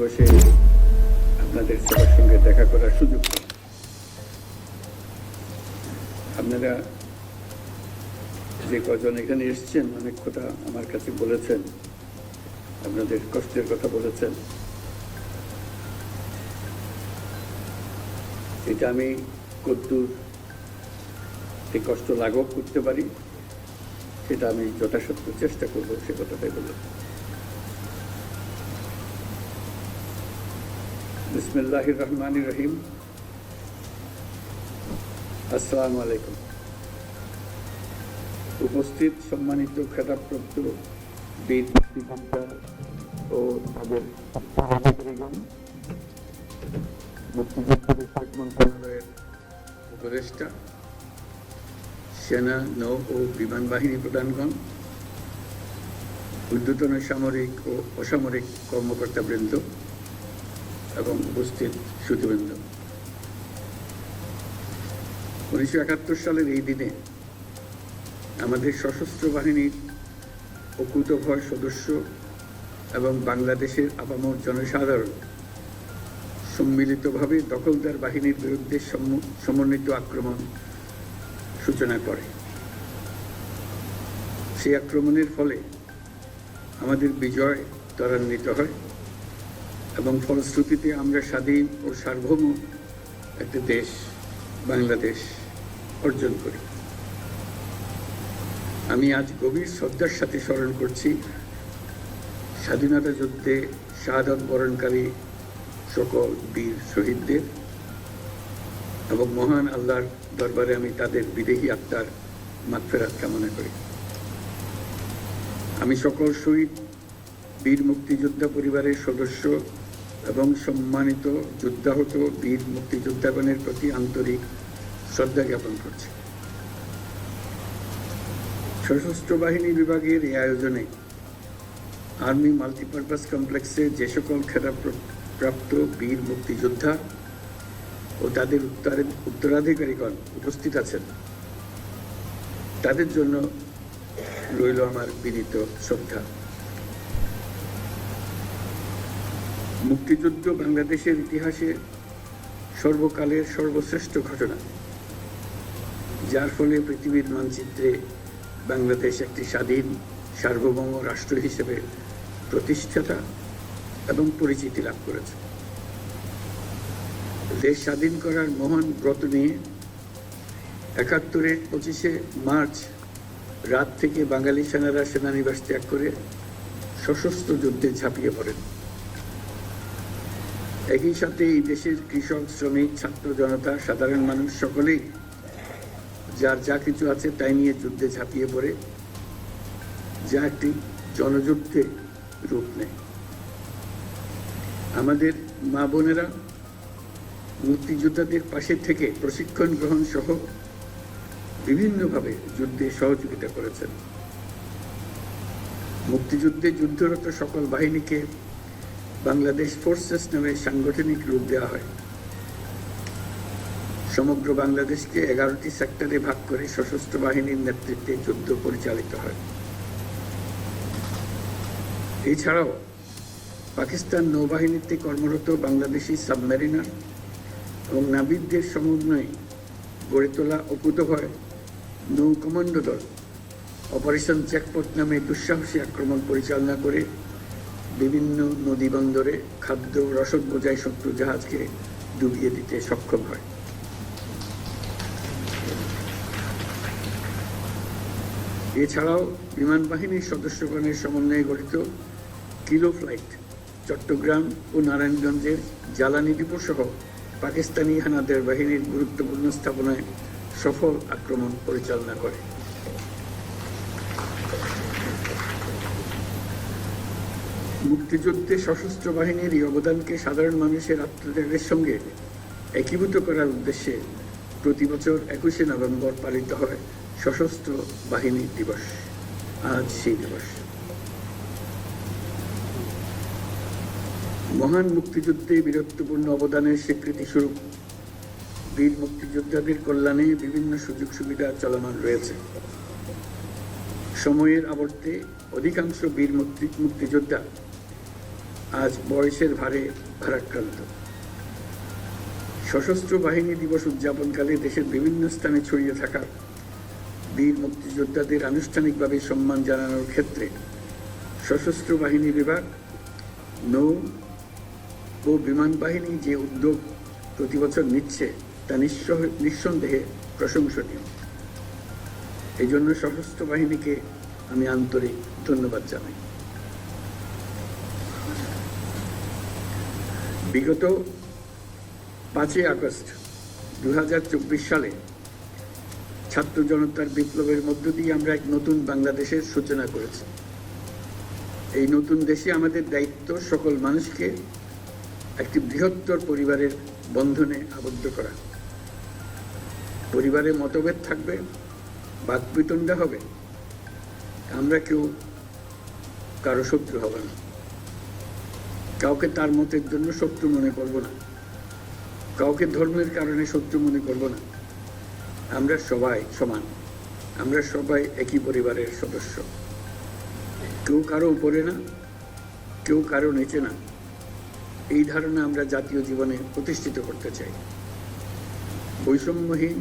বসে আপনাদের সবার সঙ্গে দেখা করার সুযোগ পাই। আপনারা যে কজন এখানে এসছেন অনেক কথা আমার কাছে বলেছেন, আপনাদের কষ্টের কথা বলেছেন। এটা আমি কদ্দূর এই কষ্ট লাঘব করতে পারি সেটা আমি যথাসাধ্য চেষ্টা করব, সে কথাটাই বলে। বিসমিল্লাহির রহমানির রহিম। আসসালামু আলাইকুম। উপস্থিত সম্মানিত খেতাবপ্রাপ্ত বীর মুক্তিযোদ্ধা ও তাদের পদাধিকারীগণ, মুক্তিযুদ্ধ বিষয়ক মন্ত্রণালয়ের উপদেষ্টা, সেনা, নৌ ও বিমান বাহিনী প্রধানগণ, ঊর্ধ্বতন সামরিক ও অসামরিক কর্মকর্তাবৃন্দ এবং উপস্থিত শ্রোতৃবৃন্দ, 1971 সালের এই দিনে আমাদের সশস্ত্র বাহিনীর অকুতোভয় সদস্য এবং বাংলাদেশের আপামর জনসাধারণ সম্মিলিতভাবে দখলদার বাহিনীর বিরুদ্ধে সমন্বিত আক্রমণ সূচনা করে। সেই আক্রমণের ফলে আমাদের বিজয় ত্বরান্বিত হয় এবং ফলশ্রুতিতে আমরা স্বাধীন ও সার্বভৌম একটা দেশ বাংলাদেশ অর্জন করি। আমি আজ গভীর শ্রদ্ধার সাথে স্মরণ করছি স্বাধীনতা যুদ্ধে শাহাদাত বরণকারী সকল বীর শহীদদের এবং মহান আল্লাহর দরবারে আমি তাদের বিদেহী আত্মার মাগফিরাত কামনা করি। আমি সকল শহীদ বীর মুক্তিযোদ্ধা পরিবারের সদস্য এবং সম্মানিত যুদ্ধাহত বীর মুক্তিযোদ্ধাগণের প্রতি আন্তরিক শ্রদ্ধা জ্ঞাপন করছি। সশস্ত্র বাহিনী বিভাগের এই আয়োজনে আর্মি মাল্টিপারপাস কমপ্লেক্সে যে সকল খেতাবপ্রাপ্ত বীর মুক্তিযোদ্ধা ও তাদের উত্তরাধিকারীগণ উপস্থিত আছেন, তাদের জন্য রইল আমার বিনীত শ্রদ্ধা। মুক্তিযুদ্ধ বাংলাদেশের ইতিহাসে সর্বকালের সর্বশ্রেষ্ঠ ঘটনা, যার ফলে পৃথিবীর মানচিত্রে বাংলাদেশ একটি স্বাধীন সার্বভৌম রাষ্ট্র হিসেবে প্রতিষ্ঠাতা এবং পরিচিতি লাভ করেছে। দেশ স্বাধীন করার মহান ব্রত নিয়ে 71-এর 25শে মার্চ রাত থেকে বাঙালি সেনারা সেনানিবাস ত্যাগ করে সশস্ত্র যুদ্ধে ঝাঁপিয়ে পড়েন। একই সাথে এই দেশের কৃষক, শ্রমিক, ছাত্র জনতা, সাধারণ মানুষ সকলেই যার যা কিছু আছে তাই নিয়ে যুদ্ধে ঝাঁপিয়ে পড়ে, যা একটি জনযুদ্ধে রূপ নেয়। আমাদের মা বোনেরা মুক্তিযোদ্ধাদের পাশে থেকে প্রশিক্ষণ গ্রহণ সহ বিভিন্নভাবে যুদ্ধে সহযোগিতা করেছেন। মুক্তিযুদ্ধে যুদ্ধরত সকল বাহিনীকে বাংলাদেশ ফোর্সেস নামে সাংগঠনিক রূপ দেওয়া হয়। সমগ্র বাংলাদেশকে 11টি সেক্টরে ভাগ করে সশস্ত্র বাহিনীর নেতৃত্বে যুদ্ধ পরিচালিত হয়। এছাড়াও পাকিস্তান নৌবাহিনীতে কর্মরত বাংলাদেশি সাবমেরিনার এবং নাবিকদের সমন্বয়ে গড়ে তোলা অকুতোভয় নৌ কমান্ডো দল অপারেশন চেকপোট নামে দুঃসাহসী আক্রমণ পরিচালনা করে বিভিন্ন নদী বন্দরে খাদ্য রসদ বোঝাই শত্রু জাহাজকে ডুবিয়ে দিতে সক্ষম হয়। এছাড়াও বিমান বাহিনীর সদস্যগণের সমন্বয়ে গঠিত কিলো ফ্লাইট চট্টগ্রাম ও নারায়ণগঞ্জের জ্বালানি ডিপো সহ পাকিস্তানি হানাদার বাহিনীর গুরুত্বপূর্ণ স্থাপনায় সফল আক্রমণ পরিচালনা করে। মুক্তিযুদ্ধে সশস্ত্র বাহিনীর এই অবদানকে সাধারণ মানুষের আত্মত্যাগের সঙ্গে একীভূত করার উদ্দেশ্যে প্রতি বছর 21শে নভেম্বর পালিত হয় সশস্ত্র বাহিনী দিবস। আজ সেই দিবস। মহান মুক্তিযুদ্ধে বীরত্বপূর্ণ অবদানের স্বীকৃতি স্বরূপ বীর মুক্তিযোদ্ধাদের কল্যাণে বিভিন্ন সুযোগ সুবিধা চলমান রয়েছে। সময়ের আবর্তে অধিকাংশ বীর মুক্তিযোদ্ধা আজ বয়সের ভারে ভারাক্রান্ত। সশস্ত্র বাহিনী দিবস উদযাপনকালে দেশের বিভিন্ন স্থানে ছড়িয়ে থাকা বীর মুক্তিযোদ্ধাদের আনুষ্ঠানিকভাবে সম্মান জানানোর ক্ষেত্রে সশস্ত্র বাহিনী বিভাগ, নৌ ও বিমান বাহিনী যে উদ্যোগ প্রতি বছর নিচ্ছে তা নিঃসন্দেহে প্রশংসনীয়। এই জন্য সশস্ত্র বাহিনীকে আমি আন্তরিক ধন্যবাদ জানাই। বিগত 5ই আগস্ট 2024 সালে ছাত্র জনতার বিপ্লবের মধ্য দিয়ে আমরা এক নতুন বাংলাদেশের সূচনা করেছি। এই নতুন দেশে আমাদের দায়িত্ব সকল মানুষকে একটি বৃহত্তর পরিবারের বন্ধনে আবদ্ধ করা। পরিবারে মতভেদ থাকবে, বাকবিতণ্ডা হবে, আমরা কেউ কারো শত্রু হব না, কাউকে তার মতের জন্য শত্রু মনে করব না, কাউকে ধর্মের কারণে শত্রু মনে করব না। আমরা সবাই সমান, আমরা সবাই একই পরিবারের সদস্য। কেউ কারো উপরে না, কেউ কারো নিচে না, এই ধারণা আমরা জাতীয় জীবনে প্রতিষ্ঠিত করতে চাই। বৈষম্যহীন,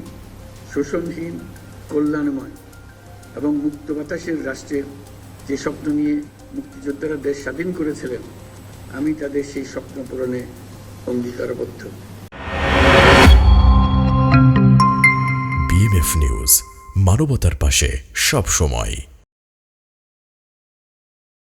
শোষণহীন, কল্যাণময় এবং মুক্ত বাতাসের রাষ্ট্রের যে স্বপ্ন নিয়ে মুক্তিযোদ্ধারা দেশ স্বাধীন করেছিলেন, আমি তাদের সেই স্বপ্ন পূরণে অঙ্গীকারবদ্ধ। বিএমএফ নিউজ, মানবতার পাশে সব সময়।